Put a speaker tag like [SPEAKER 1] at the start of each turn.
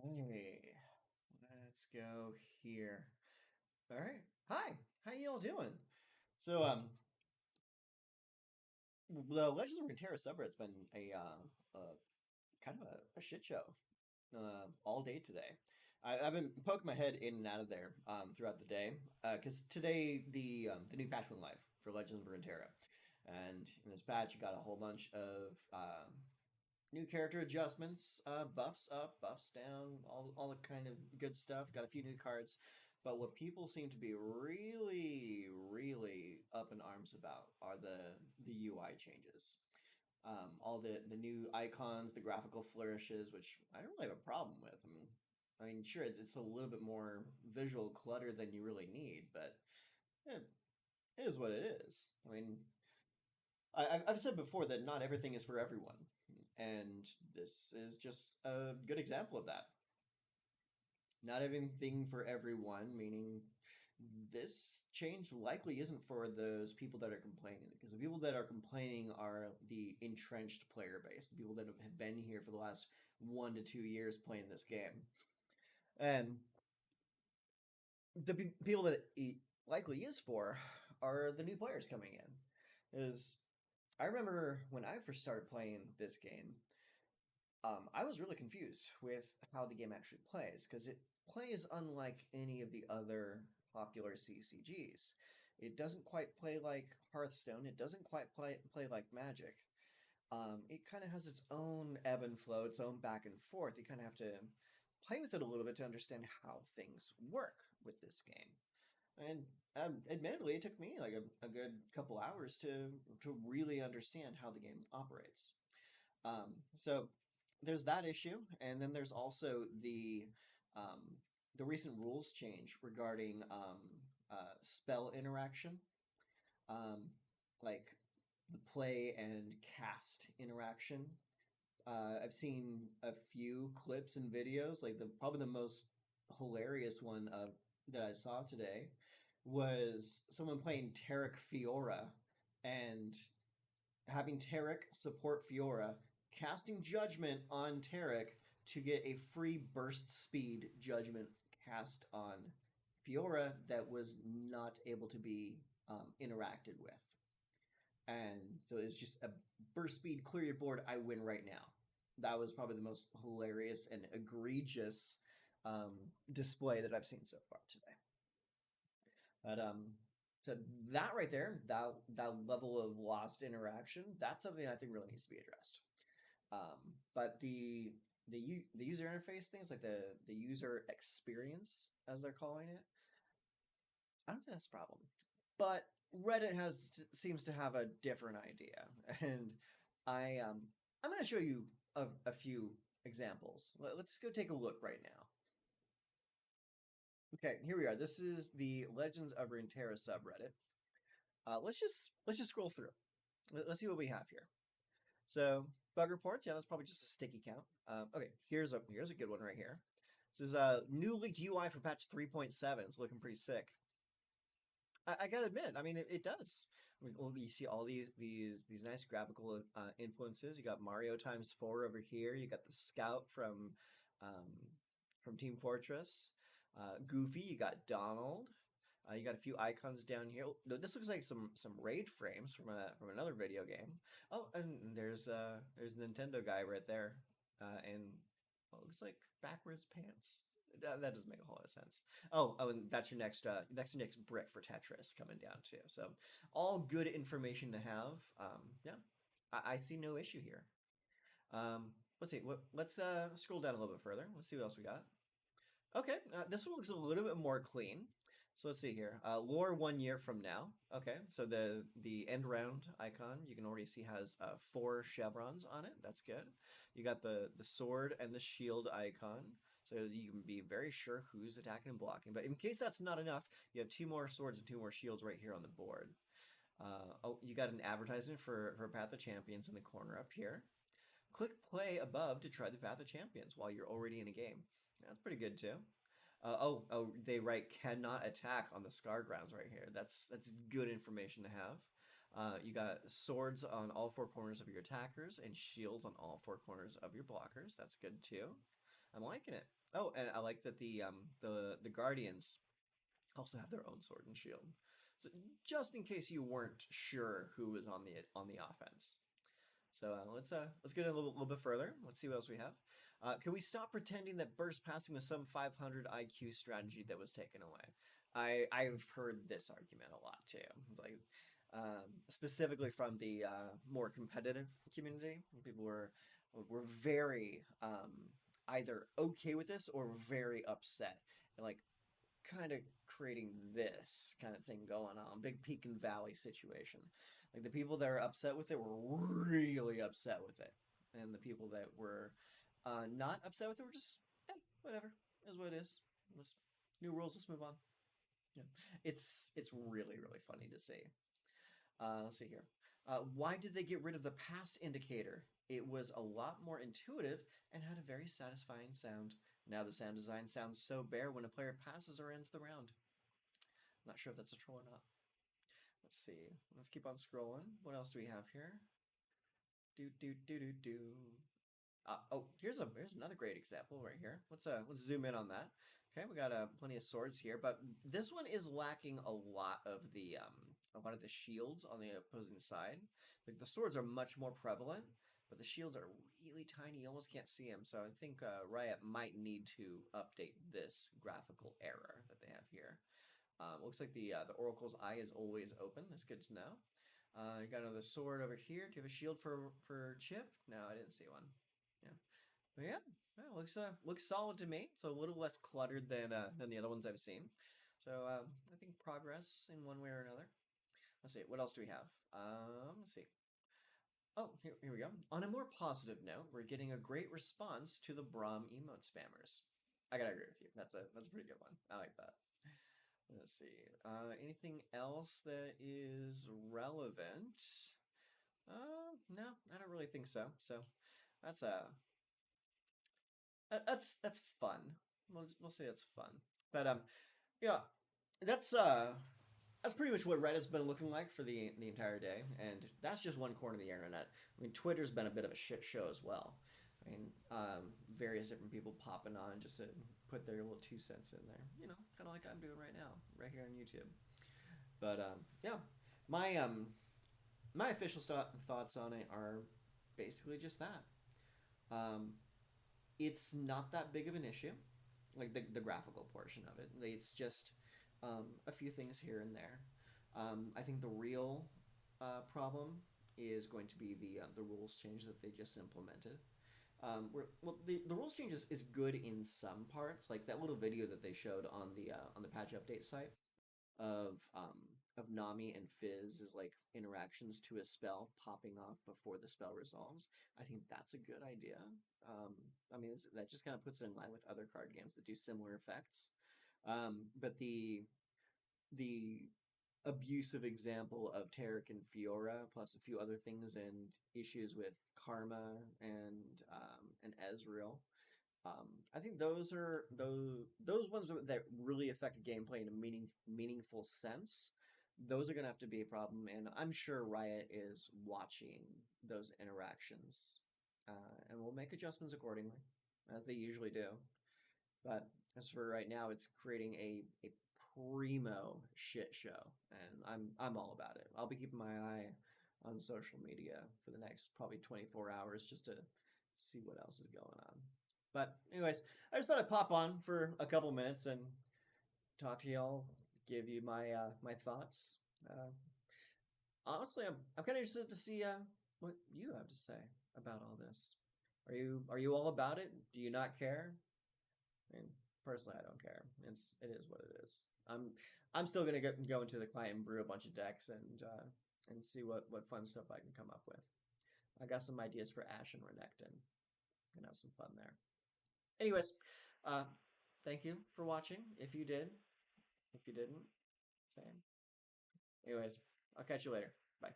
[SPEAKER 1] Hey, let's go here. All right. Hi. How you all doing? So, the Legends of Runeterra subreddit's been a kind of a shit show all day today. I've been poking my head in and out of there throughout the day because today the new patch went live for Legends of Runeterra, and in this patch you got a whole bunch of new character adjustments, buffs up, buffs down, all the kind of good stuff. Got a few new cards. But what people seem to be really up in arms about are the UI changes. All the new icons, the graphical flourishes, which I don't really have a problem with. I mean, sure, it's a little bit more visual clutter than you really need, but it is what it is. I mean, I've said before that not everything is for everyone, and this is just a good example of that. Not everything for everyone, meaning this change likely isn't for those people that are complaining, because the people that are complaining are the entrenched player base, the people that have been here for the last 1 to 2 years playing this game. And the people that it likely is for are the new players coming in. Is I remember when I first started playing this game, I was really confused with how the game actually plays because it plays unlike any of the other popular CCGs. It doesn't quite play like Hearthstone. It doesn't quite play like Magic. It kind of has its own ebb and flow, its own back and forth. You kind of have to play with it a little bit to understand how things work with this game. And admittedly, it took me like a good couple hours to really understand how the game operates. So there's that issue, and then there's also the recent rules change regarding spell interaction, um, like the play and cast interaction. I've seen a few clips and videos, like the probably the most hilarious one that I saw today was someone playing Tarek Fiora and having Tarek support Fiora, casting Judgment on Tarek to get a free burst speed Judgment cast on Fiora that was not able to be interacted with. And so it's just a burst speed, clear your board, I win right now. That was probably the most hilarious and egregious display that I've seen so far today. But so that right there, that level of lost interaction, that's something I think really needs to be addressed. But the user interface things like the user experience as they're calling it, I don't think that's a problem. But Reddit has seems to have a different idea, and I'm going to show you a few examples. Let's go take a look right now. Okay, here we are. This is the Legends of Runeterra subreddit. Let's just scroll through. Let's see what we have here. So bug reports, yeah, that's probably just a sticky count. Okay, here's a good one right here. This is a new leaked UI for patch 3.7. It's looking pretty sick. I gotta admit, I mean, it does. I mean, well, you see all these nice graphical influences. You got Mario times four over here. You got the Scout um, from Team Fortress. Goofy. You got Donald. You got a few icons down here. Oh, no, this looks like some raid frames from another video game. Oh, and there's the Nintendo guy right there, and well, it looks like backwards pants. That doesn't make a whole lot of sense. Oh, and that's your next brick for Tetris coming down too. So all good information to have. Yeah, I see no issue here. Let's see. Let's scroll down a little bit further. Let's see what else we got. Okay, this one looks a little bit more clean. So let's see here. Lore 1 year from now. Okay, so the end round icon you can already see has four chevrons on it. That's good. You got the sword and the shield icon, so you can be very sure who's attacking and blocking. But in case that's not enough, you have two more swords and two more shields right here on the board. Oh, you got an advertisement for Path of Champions in the corner up here. Click play above to try the Path of Champions while you're already in a game. That's pretty good too. They write cannot attack on the scar grounds right here. That's good information to have. You got swords on all four corners of your attackers and shields on all four corners of your blockers. That's good too. I'm liking it. Oh, and I like that the Guardians also have their own sword and shield. So just in case you weren't sure who was on the offense. So let's get a little bit further. Let's see what else we have. Can we stop pretending that burst passing was some 500 IQ strategy that was taken away? I've heard this argument a lot too. Like specifically from the more competitive community, people were very either okay with this or very upset, and like kind of creating this kind of thing going on, big peak and valley situation. Like the people that are upset with it were really upset with it, and the people that were not upset with it were just, whatever, is what it is. Let's, new rules. Let's move on. Yeah, it's really funny to see. Let's see here. Why did they get rid of the past indicator? It was a lot more intuitive and had a very satisfying sound. Now the sound design sounds so bare when a player passes or ends the round. Not sure if that's a troll or not. Let's see. Let's keep on scrolling. What else do we have here? Do. Oh, here's another great example right here. Let's zoom in on that. Okay, we got plenty of swords here, but this one is lacking a lot of the shields on the opposing side. Like the swords are much more prevalent, but the shields are really tiny. You almost can't see them. So I think Riot might need to update this graphical error that they have here. Looks like the Oracle's eye is always open. That's good to know. You got another sword over here. Do you have a shield for Chip? No, I didn't see one. Yeah, but yeah, looks solid to me. It's a little less cluttered than the other ones I've seen. So I think progress in one way or another. Let's see. What else do we have? Let's see. Oh, here we go. On a more positive note, we're getting a great response to the Braum emote spammers. I gotta agree with you. That's a pretty good one. I like that. Let's see. Anything else that is relevant? No, I don't really think so. So that's that's fun. We'll say that's fun. But yeah, that's that's pretty much what Reddit's been looking like for the entire day, and that's just one corner of the internet. I mean, Twitter's been a bit of a shit show as well. I mean, various different people popping on just to put their little 2 cents in there. You know, kind of like I'm doing right now, right here on YouTube. But yeah, my my official thoughts on it are basically just that. Um, it's not that big of an issue, like the graphical portion of it. It's just a few things here and there. I think the real problem is going to be the rules change that they just implemented. Well, the rules change is good in some parts, like that little video that they showed on the patch update site of Nami and Fizz is like interactions to a spell popping off before the spell resolves. I think that's a good idea. I mean, that just kind of puts it in line with other card games that do similar effects. But the abusive example of Tarek and Fiora, plus a few other things and issues with Karma and Ezreal. I think those ones that really affect gameplay in a meaningful sense. Those are gonna have to be a problem, and I'm sure Riot is watching those interactions, and will make adjustments accordingly, as they usually do. But as for right now, it's creating a primo shit show, and I'm all about it. I'll be keeping my eye on social media for the next probably 24 hours just to see what else is going on. But anyways, I just thought I'd pop on for a couple minutes and talk to y'all, give you my thoughts. Honestly, I'm kind of interested to see what you have to say about all this. Are you all about it? Do you not care? I mean, personally, I don't care. It is what it is. I'm still gonna go into the client and brew a bunch of decks and see what fun stuff I can come up with. I got some ideas for Ash and Renekton. Gonna have some fun there. Anyways, uh, thank you for watching. If you did, if you didn't, same. Anyways, I'll catch you later. Bye.